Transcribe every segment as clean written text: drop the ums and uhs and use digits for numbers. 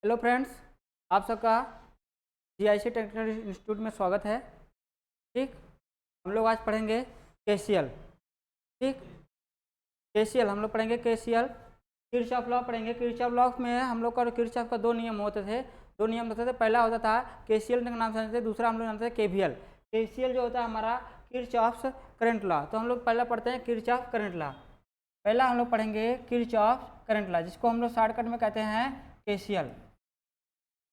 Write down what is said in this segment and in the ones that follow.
Hello friends, आप सबका GIC technical institute में स्वागत है। ठीक, हम लोग आज पढ़ेंगे केसीएल। ठीक, केसीएल हम लोग पढ़ेंगे। केसीएल किरचॉफ लॉ पढ़ेंगे। किरचॉफ लॉ में हम लोग का किरचॉफ का दो नियम होते थे। दो नियम होते थे। पहला होता था केसीएल के नाम से जानते थे, दूसरा हम लोग जानते थे केवीएल। केसीएल जो होता है हमारा किरचॉफ्स करंट लॉ। तो हम लोग पहला पढ़ते हैं किरचॉफ करंट लॉ। पहला हम लोग पढ़ेंगे किरचॉफ करंट लॉ, जिसको हम लोग शॉर्टकट में कहते हैं केसीएल,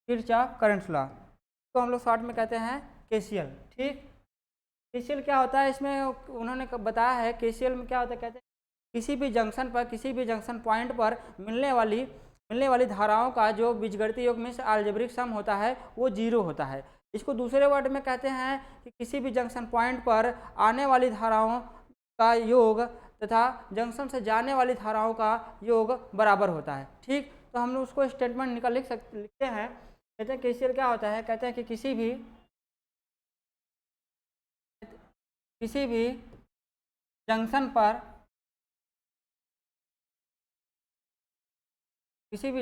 किरचॉफ करंट लॉ तो हम लोग शॉर्ट में कहते हैं केसीएल। ठीक, केसीएल क्या होता है, इसमें उन्होंने बताया है केसीएल में क्या होता है। कहते हैं किसी भी जंक्शन पर, किसी भी जंक्शन पॉइंट पर मिलने वाली धाराओं का जो बीजगणितीय योग में से अलजेब्रिक सम होता है वो जीरो होता है। इसको दूसरे वर्ड में कहते हैं कि किसी भी जंक्शन पॉइंट पर आने वाली धाराओं का योग तथा जंक्शन से जाने वाली धाराओं का योग बराबर होता है। ठीक, तो हम लोग उसको स्टेटमेंट लिखते हैं। कहते हैं केसीएल क्या होता है। कहते हैं कि किसी भी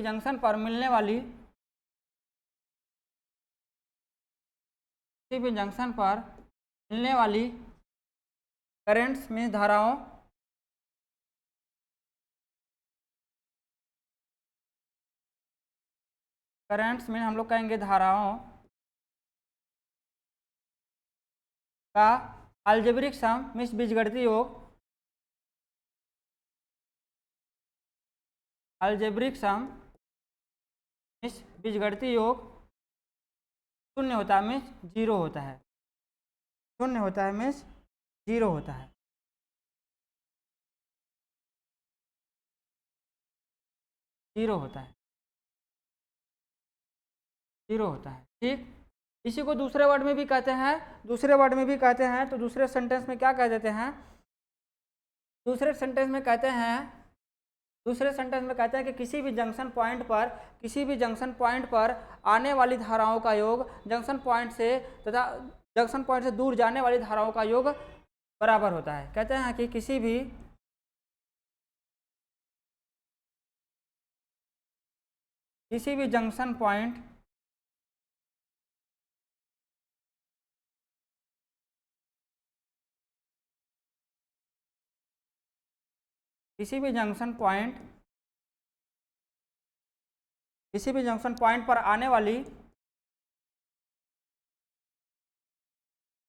जंक्शन पर मिलने वाली करंट्स में धाराओं करंट्स में हम लोग कहेंगे धाराओं का अलजेब्रिक सम मीन्स बीजगणितीय योग, अलजेब्रिक सम मीन्स बीजगणितीय योग शून्य होता है, मीन्स जीरो होता है। शून्य होता है मीन्स जीरो होता है। जीरो होता है, जीरो होता है। ठीक, इसी को दूसरे वर्ड में भी कहते हैं। तो दूसरे सेंटेंस में क्या कह देते हैं, दूसरे सेंटेंस में कहते हैं कि किसी भी जंक्शन पॉइंट पर आने वाली धाराओं का योग जंक्शन पॉइंट से दूर जाने वाली धाराओं का योग बराबर होता है। कहते हैं कि किसी भी जंक्शन पॉइंट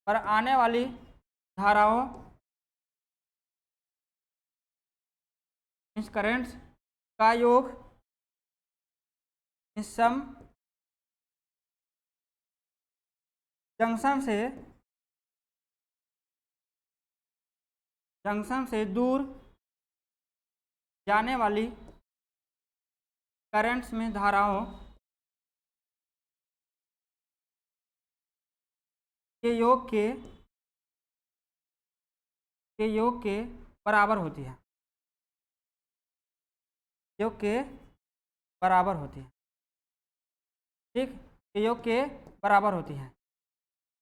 पर आने वाली धाराओं मीन्स करंट्स का योग सम जंक्शन से दूर जाने वाली करंट्स में धाराओं के योग के बराबर होती है। योग के बराबर होती है। ठीक, योग के बराबर होती है।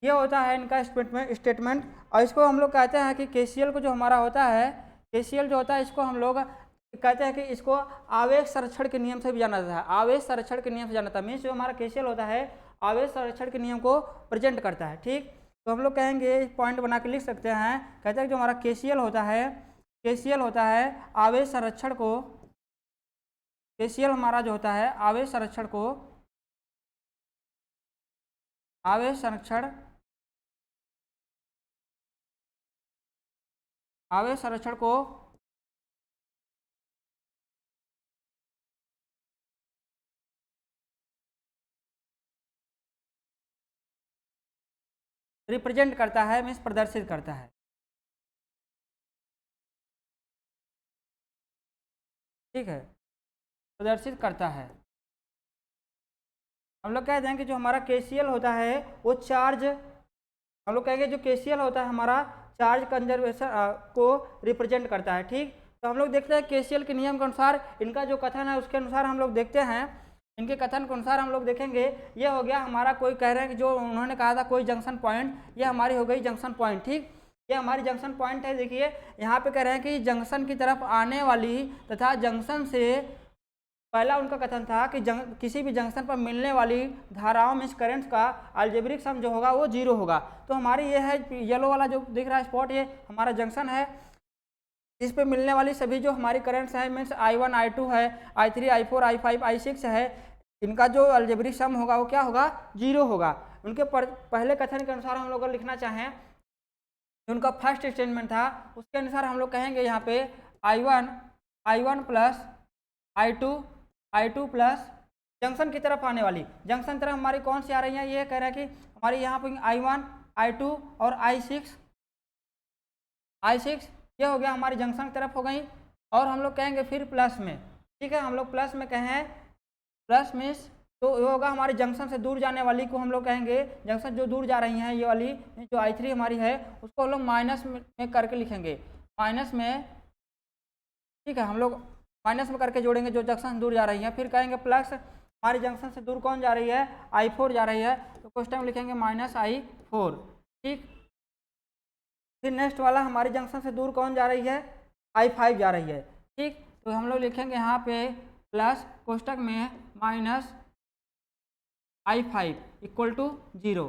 ये होता है इनका स्टेटमेंट। और इसको हम लोग कहते हैं कि केसीएल को जो हमारा होता है, केसीएल जो होता है इसको हम लोग कहते हैं कि इसको आवेश संरक्षण के नियम से भी जाना जाता है। आवेश संरक्षण के नियम से जाना जाता है मीन्स जो हमारा केसीएल होता है आवेश संरक्षण के नियम को प्रेजेंट करता है। ठीक, तो हम लोग कहेंगे पॉइंट बना के लिख सकते हैं। कहते हैं कि जो हमारा केसीएल होता है आवेश संरक्षण को, केसीएल हमारा जो होता है आवेश संरक्षण को रिप्रेजेंट करता है मीन्स प्रदर्शित करता है। ठीक है, प्रदर्शित करता है। हम लोग कहते हैं कि जो हमारा केसीएल होता है वो चार्ज, हम लोग कहेंगे जो केसीएल होता है हमारा चार्ज कंजर्वेशन को रिप्रेजेंट करता है। ठीक, तो हम लोग देखते हैं केसीएल के नियम के अनुसार इनका जो कथन है उसके अनुसार हम लोग देखते हैं, इनके कथन के अनुसार हम लोग देखेंगे। ये हो गया हमारा, कोई कह रहे हैं कि जो उन्होंने कहा था कोई जंक्शन पॉइंट, ये हमारी हो गई जंक्शन पॉइंट। ठीक, ये हमारी जंक्शन पॉइंट है। देखिए यहाँ पे कह रहे हैं कि जंक्शन की तरफ आने वाली तथा जंक्शन से पहला उनका कथन था कि किसी भी जंक्शन पर मिलने वाली धाराओं में करंट्स का अलजेब्रिक सम जो होगा वो 0 होगा। तो हमारी ये है येलो वाला जो दिख रहा है स्पॉट, ये हमारा जंक्शन है। इस पे मिलने वाली सभी जो हमारी करंट्स हैं मीन्स I1 I2 है, I3 I4 I5 I6 है, इनका जो अलजेब्रिक सम होगा वो क्या होगा, 0 होगा। उनके पहले कथन के अनुसार हम लोग अगर लिखना चाहें, उनका फर्स्ट स्टेटमेंट था उसके अनुसार हम लोग कहेंगे यहाँ पे I1 plus I2 plus junction की तरफ आने वाली, जंक्शन तरफ हमारी कौन सी आ रही है, ये कह रहा है कि हमारी यहाँ पर I1 I2 और I6 ये हो गया हमारी जंक्शन की तरफ हो गई। और हम लोग कहेंगे फिर प्लस में, ठीक है, हम लोग प्लस में कहें, प्लस मीन्स तो ये होगा हमारे जंक्शन से दूर जाने वाली को हम लोग कहेंगे, जंक्शन जो दूर जा रही हैं ये वाली जो I3 हमारी है उसको हम लोग माइनस में करके लिखेंगे, माइनस में, ठीक है, हम लोग माइनस में करके जोड़ेंगे जो जंक्शन से दूर जा रही है। फिर कहेंगे प्लस हमारी जंक्शन से दूर कौन जा रही है, I4 जा रही है, तो क्वेश्चन में लिखेंगे माइनस I4, ठीक। फिर नेक्स्ट वाला हमारी जंक्शन से दूर कौन जा रही है, I5 जा रही है, ठीक। तो हम लोग लिखेंगे यहाँ पे प्लस कोष्टक में माइनस I5 इक्वल टू 0।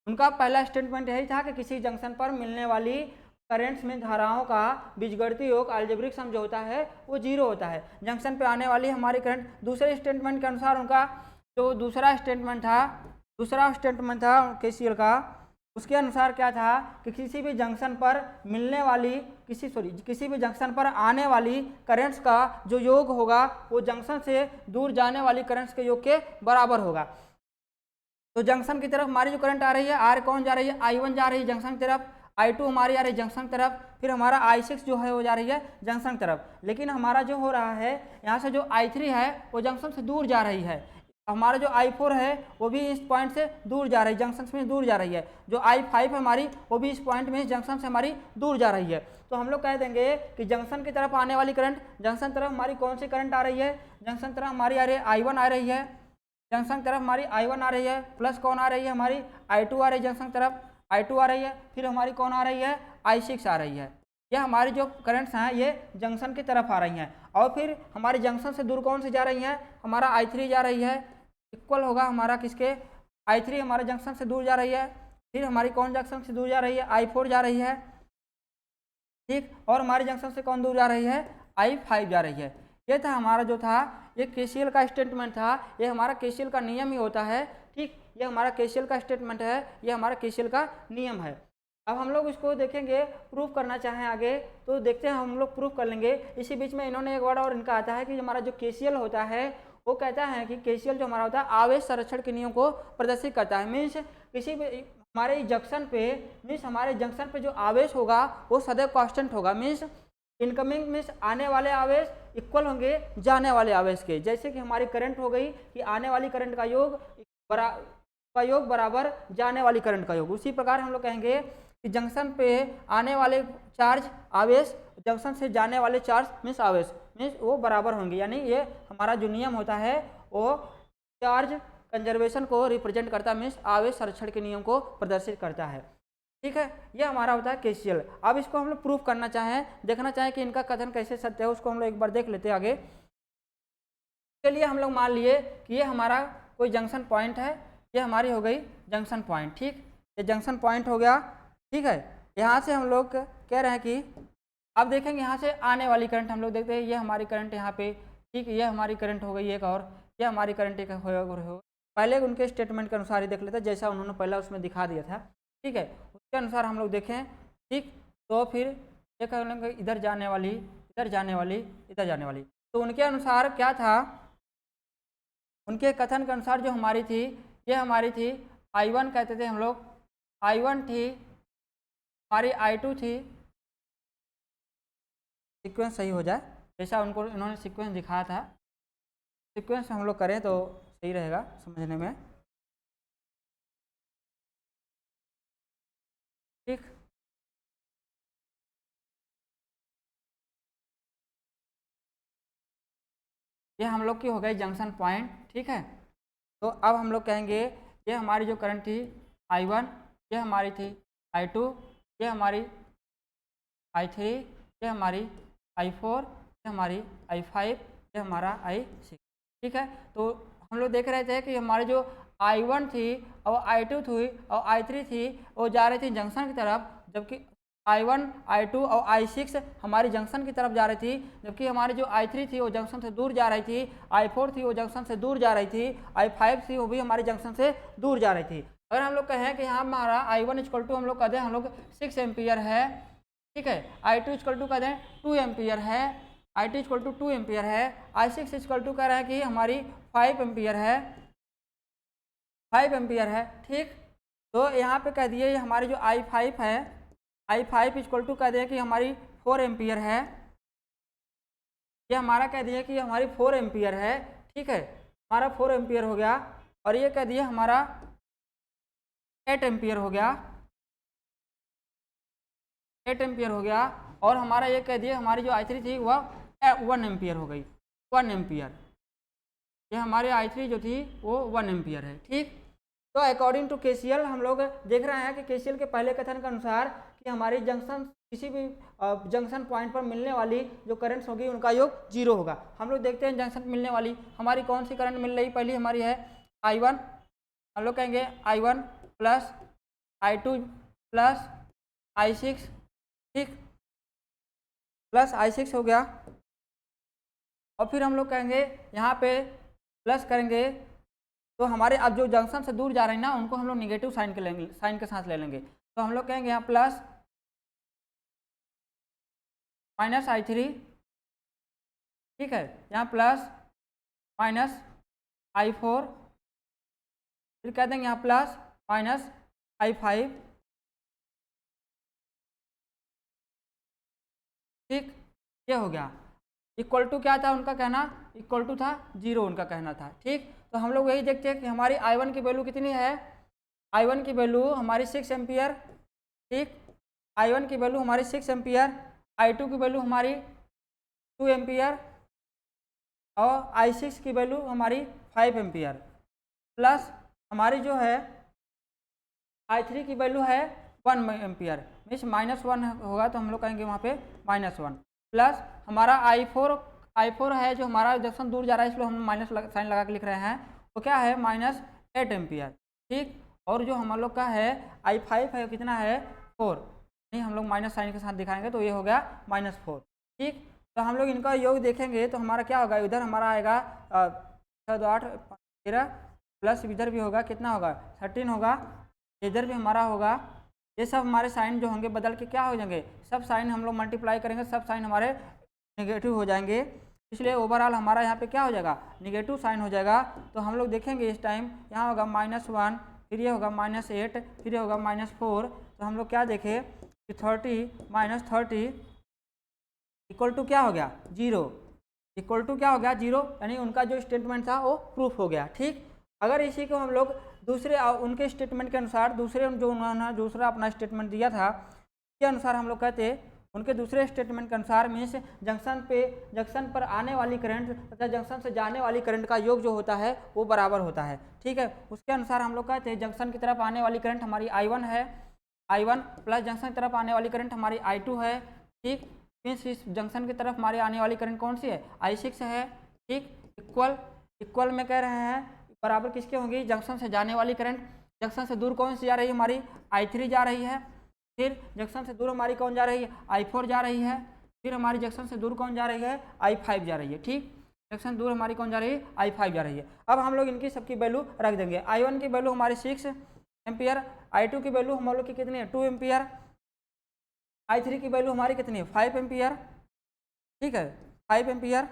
उनका पहला स्टेटमेंट यही था कि किसी जंक्शन पर मिलने वाली करेंट्स में धाराओं का बीजगणितीय योग अलजेब्रिक सम जो होता है वो 0 होता है। जंक्शन पे आने वाली हमारी करंट, दूसरे स्टेटमेंट के अनुसार उनका जो दूसरा स्टेटमेंट था KCL का, उसके अनुसार क्या था कि किसी भी जंक्शन पर मिलने वाली किसी भी जंक्शन पर आने वाली करंट्स का जो योग होगा वो जंक्शन से दूर जाने वाली करंट्स के योग के बराबर होगा। तो जंक्शन की तरफ हमारी जो करंट आ रही है, आर कौन जा रही है, I1 जा रही है जंक्शन की तरफ, I2 हमारी आ रही है जंक्शन की तरफ, फिर हमारा I6 जो है वो जा रही है जंक्शन की तरफ। लेकिन हमारा जो हो रहा है यहाँ से जो I3 है वो जंक्शन से दूर जा रही है, हमारा जो I4 है वो भी इस पॉइंट से दूर जा रही है, जंक्शन से दूर जा रही है, जो I5 है हमारी वो भी इस पॉइंट में जंक्शन से हमारी दूर जा रही है। तो हम लोग कह देंगे कि जंक्शन की तरफ आने वाली करंट, जंक्शन तरफ हमारी कौन सी करंट आ रही है, जंक्शन तरफ हमारी आ रही है I1 आ रही है, जंक्शन तरफ हमारी I1 आ रही है, प्लस कौन आ रही है हमारी I2 आ रही है, जंक्शन तरफ I2 आ रही है, फिर हमारी कौन आ रही है I6 आ रही है। यह हमारी जो करंट्स हैं ये जंक्शन की तरफ आ रही हैं। और फिर हमारी जंक्शन से दूर कौन सी जा रही हैं, हमारा I3 जा रही है, इक्वल होगा हमारा किसके, I3 हमारे जंक्शन से दूर जा रही है, फिर हमारी कौन जंक्शन से दूर जा रही है, I4 जा रही है, ठीक, और हमारे जंक्शन से कौन दूर जा रही है, I5 जा रही है। ये था हमारा जो था ये KCL का स्टेटमेंट था, ये हमारा KCL का नियम ही होता है, ठीक, ये हमारा KCL का स्टेटमेंट है, ये हमारा KCL का नियम है। अब हम लोग इसको देखेंगे, प्रूफ करना चाहें आगे तो देखते हैं, हम लोग प्रूफ कर लेंगे। इसी बीच में इन्होंने एक वर्ड और इनका आता है कि हमारा जो KCL होता है वो कहता है कि KCL जो हमारा होता है आवेश संरक्षण के नियम को प्रदर्शित करता है। मीन्स किसी भी हमारे जंक्शन पे, मीन्स हमारे जंक्शन पे जो आवेश होगा वो सदैव कांस्टेंट होगा। मीन्स इनकमिंग मीन्स आने वाले आवेश इक्वल होंगे जाने वाले आवेश के। जैसे कि हमारी करंट हो गई कि आने वाली करंट का योग बराबर जाने वाली करंट का योग, उसी प्रकार हम लोग कहेंगे कि जंक्शन पे आने वाले चार्ज आवेश, जंक्शन से जाने वाले चार्ज मीन्स आवेश मीन्स वो बराबर होंगे। यानी ये हमारा जो नियम होता है वो चार्ज कंजर्वेशन को रिप्रेजेंट करता है, मीन्स आवेश संरक्षण के नियम को प्रदर्शित करता है, ठीक है। ये हमारा होता है KCL। अब इसको हम लोग प्रूफ करना चाहें, देखना चाहें कि इनका कथन कैसे सत्य है, उसको हम लोग एक बार देख लेते हैं आगे। के लिए हम लोग मान लिए कि ये हमारा कोई जंक्शन पॉइंट है, ये हमारी हो गई जंक्शन पॉइंट, ठीक, ये जंक्शन पॉइंट हो गया, ठीक है। यहाँ से हम लोग कह रहे हैं कि अब देखेंगे यहाँ से आने वाली करंट हम लोग देखते हैं, ये हमारी करंट यहाँ पे, ठीक, ये हमारी करंट हो गई एक, और ये हमारी करंट एक हो। पहले उनके स्टेटमेंट के अनुसार ही देख लेते हैं, जैसा उन्होंने पहला उसमें दिखा दिया था, ठीक है, उसके अनुसार हम लोग देखें, ठीक। तो फिर ये कह लेंगे इधर जाने वाली, इधर जाने वाली, इधर जाने वाली। तो उनके अनुसार क्या था, उनके कथन के अनुसार जो हमारी थी, ये हमारी थी I1 कहते थे हम लोग, I1 थी, हमारी I2 थी, सीक्वेंस सही हो जाए जैसा उनको इन्होंने सीक्वेंस दिखाया था, सीक्वेंस हम लोग करें तो सही रहेगा समझने में, ठीक। ये हम लोग की हो गई जंक्शन पॉइंट, ठीक है। तो अब हम लोग कहेंगे ये हमारी जो करंट थी I1, ये हमारी थी I2, ये हमारी I3, ये हमारी I4, ये हमारी I5, ये हमारा I6, ठीक है। तो हम लोग देख रहे थे कि हमारे जो I1 थी और I2 थी और I3 थी वो जा रही थी जंक्शन की तरफ, जबकि I1, I2 और I6 हमारी जंक्शन की तरफ जा रही थी, जबकि हमारी जो I3 थी वो जंक्शन से दूर जा रही थी, I4 थी वो जंक्शन से दूर जा रही थी, I5 थी वो भी हमारी जंक्शन से दूर जा रही थी। अगर हम लोग कहें कि यहाँ हमारा I1 इक्वल टू हम लोग कह दें हम लोग 6 एम्पियर है, ठीक है, I2 इक्वल टू कह दें 2 एम्पियर है, I2 इक्वल टू 2 एम्पियर है, I6 इक्वल टू कह रहे हैं कि हमारी 5 एम्पियर है, 5 एम्पियर है, ठीक। तो यहाँ पे कह दिए हमारी जो I5 है, I5 इक्वल टू कह दिए कि हमारी 4 एम्पियर है, ये हमारा कह दिए कि हमारी 4 एम्पियर है, ठीक है, हमारा 4 एम्पियर हो गया। और ये कह दिए हमारा 8 एम्पियर हो गया, 8 एम्पियर हो गया। और हमारा ये कह दिए हमारी जो I3 थी वह 1 एम्पियर हो गई, 1 एम्पियर, ये हमारे I3 जो थी वो 1 एम्पियर है, ठीक। तो अकॉर्डिंग टू KCL हम लोग देख रहे हैं कि KCL के पहले कथन के अनुसार कि हमारी जंक्शन किसी भी जंक्शन पॉइंट पर मिलने वाली जो करंट्स होगी उनका योग 0 होगा। हम लोग देखते हैं जंक्शन मिलने वाली हमारी कौन सी करंट मिल रही, पहली हमारी है I1, हम लोग कहेंगे I1 plus I2 plus I6, ठीक, प्लस I6 हो गया। और फिर हम लोग कहेंगे यहाँ पे प्लस करेंगे तो हमारे अब जो जंक्शन से दूर जा रहे हैं ना उनको हम लोग निगेटिव साइन के लेंगे, साइन के साथ ले लेंगे। तो हम लोग कहेंगे यहाँ प्लस माइनस I3, ठीक है, यहाँ प्लस माइनस I4, फिर कह देंगे यहाँ प्लस माइनस I5, ठीक, ये हो गया। इक्वल टू क्या था उनका कहना, इक्वल टू था 0 उनका कहना था, ठीक। तो हम लोग यही देखते हैं कि हमारी I1 की वैल्यू कितनी है, I1 की वैल्यू हमारी 6 एम्पियर, ठीक, I1 की वैल्यू हमारी 6 एम्पियर, I2 की वैल्यू हमारी 2 एम्पियर और I6 की वैल्यू हमारी 5 एम्पियर, प्लस हमारी जो है I3 की वैल्यू है 1 एम्पियर, मीन्स -1 होगा तो हम लोग कहेंगे वहाँ पे -1, प्लस हमारा I4 है जो हमारा जंक्शन दूर जा रहा है इसलिए हम माइनस साइन लगा के लिख रहे हैं, तो क्या है -8 एम्पियर, ठीक। और जो हम लोग का है I5 है कितना है 4, नहीं हम लोग माइनस साइन के साथ दिखाएंगे तो ये हो गया -4, ठीक। तो हम लोग इनका योग देखेंगे तो हमारा क्या होगा, इधर हमारा आएगा 6 2 8 13 प्लस इधर भी होगा कितना होगा 13 होगा, इधर भी हमारा होगा, ये सब हमारे साइन जो होंगे बदल के क्या हो जाएंगे, सब साइन हम लोग मल्टीप्लाई करेंगे सब साइन हमारे नेगेटिव हो जाएंगे, इसलिए ओवरऑल हमारा यहाँ पे क्या हो जाएगा नेगेटिव साइन हो जाएगा। तो हम लोग देखेंगे इस टाइम यहाँ होगा -1, फिर ये होगा -8, फिर ये होगा -4, तो हम लोग क्या देखें कि 30 -30 इक्वल टू क्या हो गया 0, इक्वल टू क्या हो गया 0, यानी उनका जो स्टेटमेंट था वो प्रूफ हो गया, ठीक। अगर इसी को हम लोग दूसरे उनके स्टेटमेंट के अनुसार दूसरे जो उन्होंने दूसरा अपना स्टेटमेंट दिया था के अनुसार हम लोग कहते उनके दूसरे स्टेटमेंट के अनुसार मीन्स जंक्शन पर आने वाली करंट तथा जंक्शन से जाने वाली करंट का योग जो होता है वो बराबर होता है, ठीक है। उसके अनुसार हम लोग कहते हैं जंक्शन की तरफ आने वाली करंट हमारी I1 है, I1 प्लस जंक्शन की तरफ आने वाली करंट हमारी I2 है, ठीक। मीन्स इस जंक्शन की तरफ हमारी आने वाली करंट कौन सी है I6 है, ठीक। इक्वल में कह रहे हैं बराबर किसके होंगी जंक्शन से जाने वाली करंट, जंक्शन से दूर कौन सी जा रही है हमारी I3 जा रही है, फिर जंक्शन से दूर हमारी कौन जा रही है I4 जा रही है, फिर हमारी जंक्शन से दूर कौन जा रही है I5 जा रही है, ठीक। जंक्शन दूर हमारी कौन जा रही है I5 जा रही है। अब हम लोग इनकी सबकी वैल्यू रख देंगे, I1 की वैल्यू हमारी 6 एम्पियर, I2 की वैल्यू हम लोग की कितनी है 2 एम्पियर, I3 की वैल्यू हमारी कितनी है 5 एम्पियर, ठीक है 5 एम्पियर।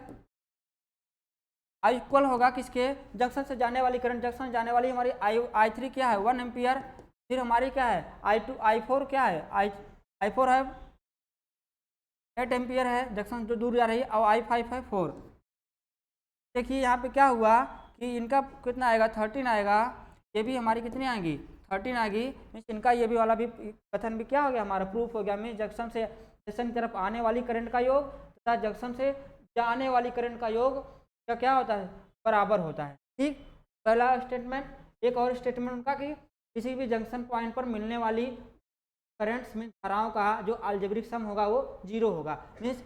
आई इक्वल होगा किसके जंक्शन से जाने वाली करंट, जंक्शन से जाने वाली हमारी I3 क्या है 1 एम्पियर, फिर हमारी क्या है I4 क्या है I4 है 8 एम्पियर है जंक्शन जो दूर जा रही है, और I5 है 4। देखिए यहाँ पे क्या हुआ कि इनका कितना आएगा 13 आएगा, ये भी हमारी कितनी आएगी 13 आएगी, मीन्स इनका ये भी वाला भी कथन भी क्या हो गया हमारा प्रूफ हो गया। मीन्स जंक्शन की तरफ आने वाली करंट का योग तथा जंक्शन से जाने वाली करंट का योग क्या होता है बराबर होता है, ठीक। पहला स्टेटमेंट। एक और स्टेटमेंट उनका कि किसी भी जंक्शन पॉइंट पर मिलने वाली करंट्स में धाराओं का जो अलजेब्रिक सम होगा वो 0 होगा। मीन्स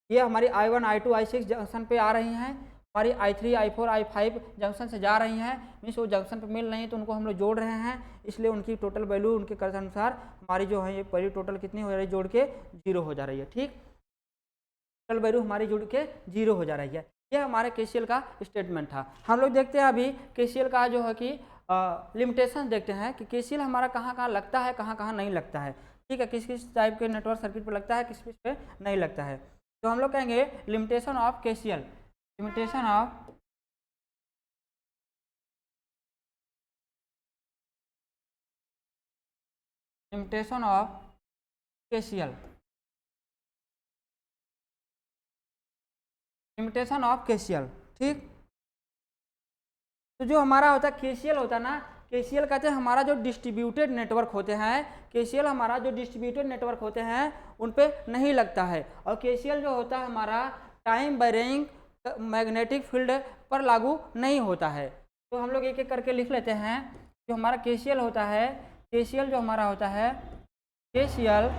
ये हमारी I1 I2 I6 जंक्शन पे आ रही हैं हमारी I3, I4, I5 जंक्शन से जा रही हैं, मीन्स वो जंक्शन पर मिल रही हैं, तो उनको हम लोग जोड़ रहे हैं, इसलिए उनकी टोटल वैल्यू उनके कर्ज अनुसार हमारी जो है ये वैल्यू टोटल कितनी हो रही है, जोड़ के 0 हो जा रही है। ठीक, टोटल वैल्यू हमारी जुड़ के 0 हो जा रही है। ये हमारे KCL का स्टेटमेंट था। हम लोग देखते हैं अभी KCL का जो है कि लिमिटेशन देखते हैं कि KCL हमारा कहाँ कहाँ लगता है, कहाँ कहाँ नहीं लगता है। ठीक है, किस किस टाइप के नेटवर्क सर्किट पर लगता है, किस किस पे नहीं लगता है। तो हम लोग कहेंगे limitation of KCL, limitation of KCL, limitation of KCL। ठीक, तो जो हमारा होता है KCL होता है ना, KCL कहते हैं हमारा जो डिस्ट्रीब्यूटेड नेटवर्क होते हैं, KCL हमारा जो डिस्ट्रीब्यूटेड नेटवर्क होते हैं उन पे नहीं लगता है। और KCL जो होता है हमारा टाइम वेरिंग मैग्नेटिक फील्ड पर लागू नहीं होता है। तो हम लोग एक एक करके लिख लेते हैं। जो हमारा KCL होता है, KCL जो हमारा होता है, KCL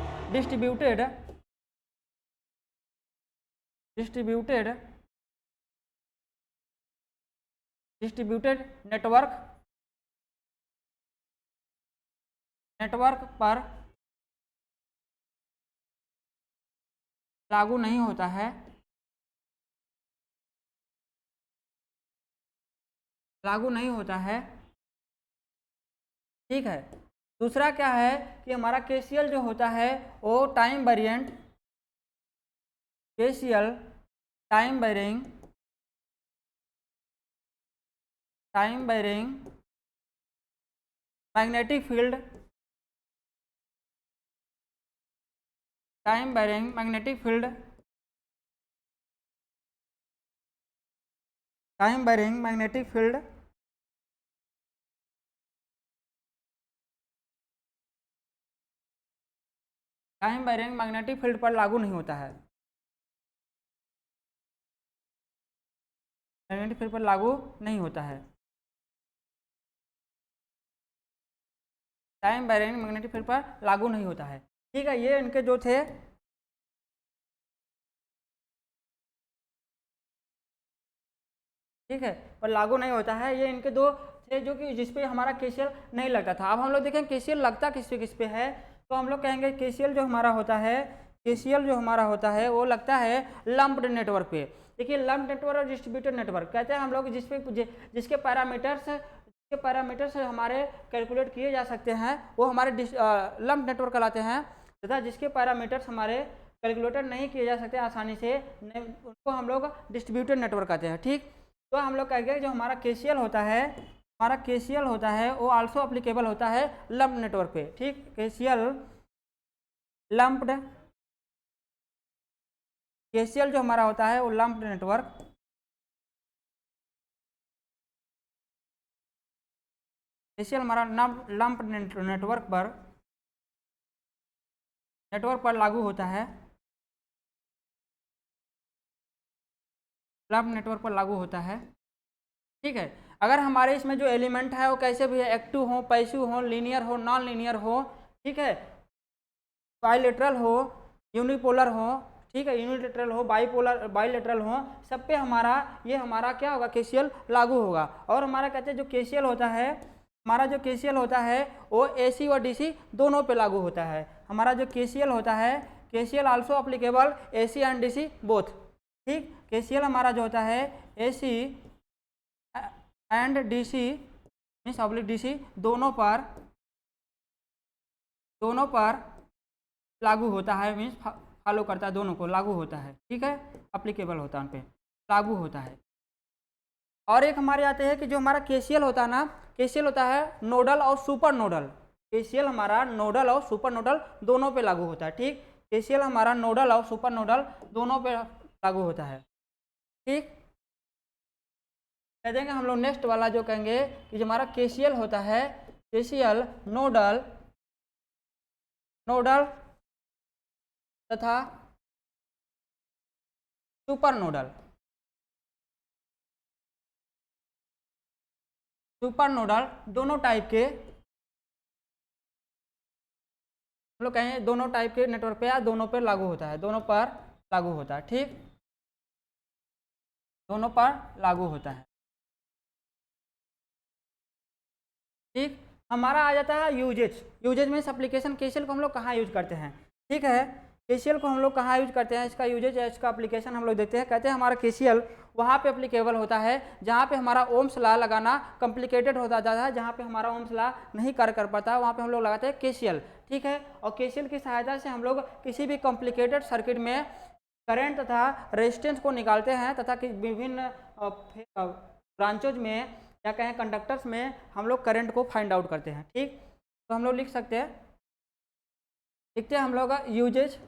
डिस्ट्रीब्यूटेड नेटवर्क पर लागू नहीं होता है, लागू नहीं होता है। ठीक है, दूसरा क्या है कि हमारा KCL जो होता है वो time variant, KCL time varying magnetic field, time varying magnetic field, time varying magnetic field time varying magnetic field पर लागू नहीं होता है, मैग्नेटिक फील्ड पर लागू नहीं होता है। टाइम वेरिंग मैग्नेटिक फील्ड पर लागू नहीं होता है। ठीक है, ये इनके जो थे ठीक है पर लागू नहीं होता है, ये इनके दो थे जो कि जिसपे हमारा KCL नहीं लगता था। अब हम लोग देखें KCL लगता किस पे है, तो हम लोग कहेंगे KCL जो हमारा होता है, KCL जो हमारा होता है वो लगता है लम्प्ड नेटवर्क पे। देखिए लम्प्ड नेटवर्क और डिस्ट्रीब्यूटेड नेटवर्क कहते हैं हम लोग जिसके पैरामीटर्स हमारे कैलकुलेट किए जा सकते हैं वो हमारे लम्प्ड नेटवर्क कहलाते हैं, तथा जिसके पैरामीटर्स हमारे कैलकुलेटर नहीं किए जा सकते आसानी से, उनको हम लोग डिस्ट्रीब्यूटेड नेटवर्क कहते हैं। ठीक, तो हम लोग कहेंगे जो हमारा KCL होता है, हमारा KCL होता है वो आल्सो अप्लीकेबल होता है लम्प्ड नेटवर्क पे। ठीक, KCL जो हमारा होता है वो लम्प्ड नेटवर्क, KCL हमारा लम्प्ड नेटवर्क पर लागू होता है, लम्प्ड नेटवर्क पर लागू होता है। ठीक है, अगर हमारे इसमें जो एलिमेंट है वो कैसे भी है, एक्टिव हो, पैसिव हो, लीनियर हो, नॉन लीनियर हो, ठीक है, बाइलेटरल हो, यूनिपोलर हो, ठीक है, यूनिलेटरल हो, बाइलेटरल हो, सब पे हमारा ये हमारा क्या होगा, KCL लागू होगा। और हमारा कहते हैं जो KCL होता है, हमारा जो KCL होता है वो AC और DC दोनों पे लागू होता है। हमारा जो KCL होता है, KCL also applicable AC and DC both. ठीक, KCL हमारा जो होता है AC and DC means oblique DC दोनों पर लागू होता है, मीन्स फॉलो करता है, दोनों को लागू होता है। ठीक है, अप्लीकेबल होता है, उन पे लागू होता है। और एक हमारे आते हैं कि जो हमारा KCL होता है ना, KCL होता है नोडल और सुपर नोडल। KCL हमारा नोडल और सुपर नोडल दोनों पे लागू होता है। ठीक, KCL हमारा नोडल और सुपर नोडल दोनों पे लागू होता है। ठीक, कह देंगे हम लोग नेक्स्ट वाला जो कहेंगे कि जो हमारा KCL होता है, KCL नोडल तथा सुपर नोडल दोनों टाइप के हम लोग कहें दोनों टाइप के नेटवर्क पे या दोनों पर लागू होता है, दोनों पर लागू होता है। ठीक, दोनों पर लागू होता है। ठीक, हमारा आ जाता है यूजेज। यूजेज में इस एप्लीकेशन केसीएल को हम लोग कहाँ यूज करते हैं। ठीक है, केसीएल को हम लोग कहाँ यूज करते हैं, इसका यूजेज है, इसका एप्लीकेशन हम लोग देखते हैं। कहते हैं हमारा केसीएल वहाँ पे एप्लीकेबल होता है जहाँ पे हमारा ओम्स लॉ लगाना कॉम्प्लिकेटेड होता जाता है, जहाँ पे हमारा ओम्स लॉ नहीं कार्य कर पाता है, वहाँ पे हम लोग लगाते हैं केसीएल। ठीक है, और केसीएल की सहायता से हम लोग किसी भी कॉम्प्लिकेटेड सर्किट में करंट तथा रेजिस्टेंस को निकालते हैं, तथा विभिन्न ब्रांचोज में या कहें कंडक्टर्स में हम लोग करंट को फाइंड आउट करते हैं। ठीक, तो हम लोग लिख सकते हैं, लिखते हैं हम लोग का usage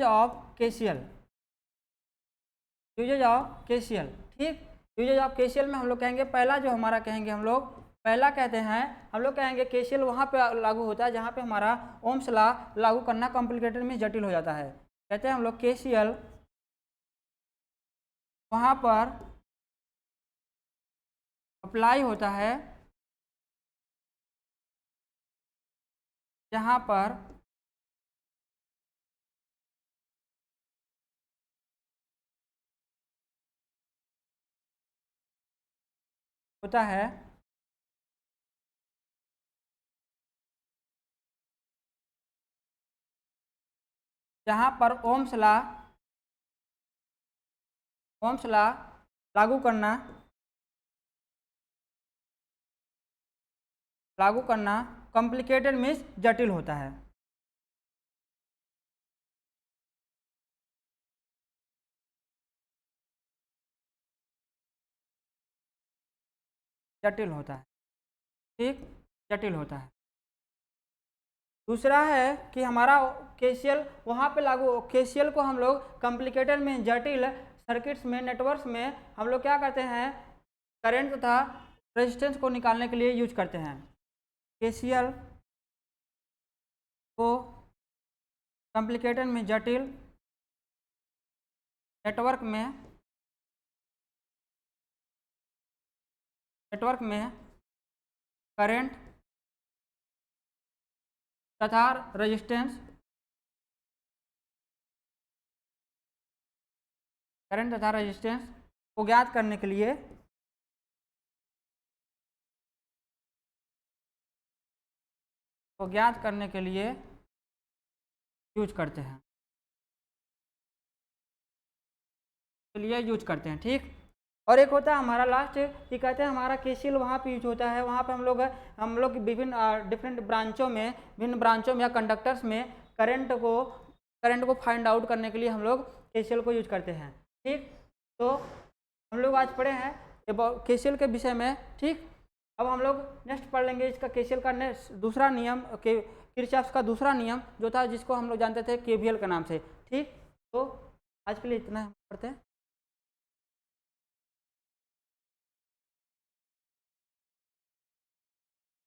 of KCL, usage of KCL. ठीक, यूजेज ऑफ केसीएल में हम लोग कहेंगे पहला जो हमारा कहेंगे हम लोग पहला कहते हैं हम लोग कहेंगे केसीएल वहाँ पे लागू होता है जहाँ पे हमारा ओम्स लॉ लागू करना कॉम्प्लिकेटेड में जटिल हो जाता है। कहते हैं हम लोग केसीएल वहाँ पर अप्लाई होता है जहाँ पर होता है जहाँ पर ओम्स लॉ लागू करना कॉम्प्लिकेटेड मीन्स जटिल होता है। जटिल होता है। ठीक, जटिल होता है। दूसरा है कि हमारा केसीएल वहाँ पे लागू, केसीएल को हम लोग कॉम्प्लिकेटेड में जटिल सर्किट्स में नेटवर्क्स में हम लोग क्या करते हैं करंट तथा रेजिस्टेंस को निकालने के लिए यूज करते हैं। केसीएल को कॉम्प्लिकेटेड में जटिल नेटवर्क में करंट तथा रेजिस्टेंस को ज्ञात करने के लिए यूज करते हैं, ठीक। और एक होता है हमारा लास्ट ये कहते हैं हमारा केसीएल वहाँ पे यूज होता है, वहाँ पे हम लोग विभिन्न डिफरेंट ब्रांचों में या कंडक्टर्स में करंट को फाइंड आउट करने के लिए हम लोग केसीएल को यूज करते हैं। ठीक, तो हम लोग आज पढ़े हैं केसीएल के विषय में। ठीक, अब हम लोग नेक्स्ट पढ़ लेंगे इसका केसीएल का दूसरा नियम, किरचॉफ का दूसरा नियम जो था जिसको हम लोग जानते थे केवीएल के नाम से। ठीक, तो आज के लिए इतना पढ़ते हैं।